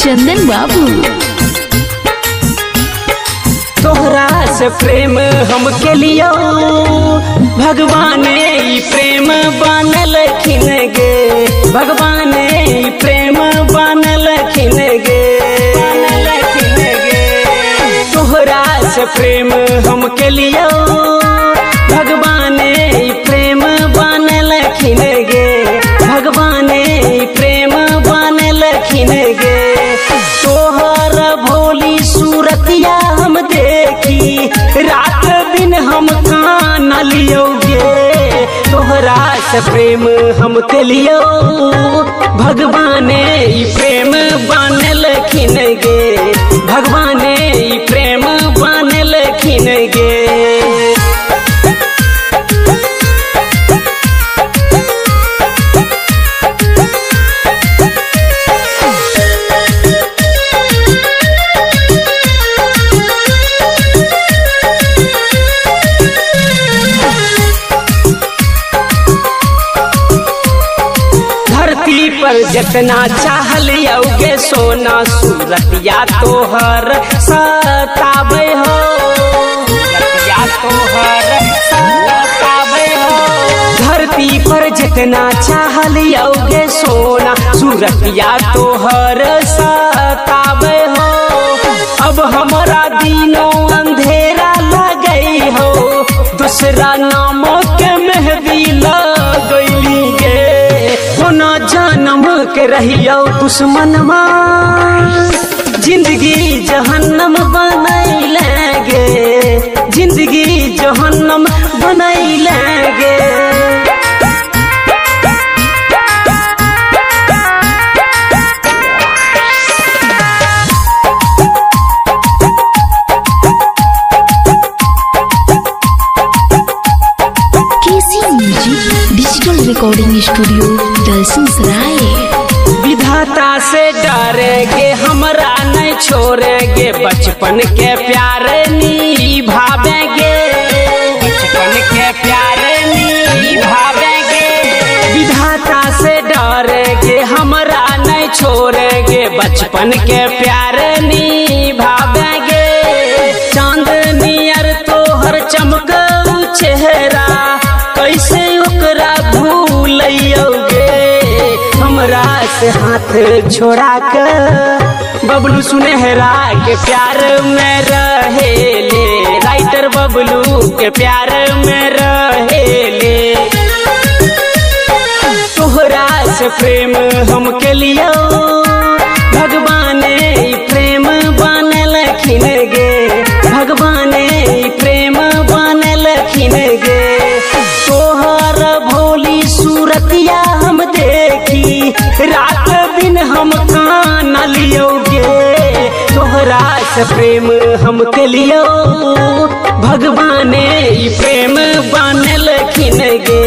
चंदन बाबू। तोहरा से प्रेम हम के लियो भगवान प्रेम बनल खिन गे, भगवान प्रेम बनल खिन गे, तोहरा से प्रेम हम के लियो भगवान प्रेम बनल खिन गे, भगवान प्रेम बनल खिन गे। तोहर भोली सूरतिया हम देखी रात दिन हम कान लियोगे, तोहरा से प्रेम हम के लियो भगवान प्रेम बनल खिन गे, भगवान प्रेम बनल खिन गे। पर जितना चाहल योगे सोना सूरतिया तोहर सतावे हो, सूरतिया तोहर सतावे हो। धरती पर जितना चाहल योगे सोना सूरतिया तोहर सतावे हो। अब हमारा दिनों अंधेरा लगई हो, दूसरा नामों के मेहंदी लगई गे। होना जन्म के रहियो दुश्मनमा जिंदगी जहन्नम बनैलेगे, जिंदगी जहन्नम बनैलेगे। डिजिटल रिकॉर्डिंग स्टूडियो दलसिंह सराय। विधाता से डरेगे हमरा नहीं छोड़ेगे, बचपन के प्यार निभावेंगे, बचपन के प्यार निभावेंगे। विधाता से डरेगे हमरा नहीं छोड़ेगे, बचपन के प्यार निभावेंगे। चांदनियर तोहर चमकऊ चेहरा कैसे ओकरा भूलियोगे, हमरा से हाथ छोड़ा कर बबलू सुनहरा के प्यार में रहेले, राइटर बबलू के प्यार में रहेले। तोहरा से प्रेम हम के लियो भगवान प्रेम बनल खिन गे, भगवान प्रेम बनल खिन गे। तोहर भोली सूरतिया हम देखी रात दिन हम कान लियोगे, तोहरा से प्रेम हम के लियो भगवान प्रेम बनल खिन गे,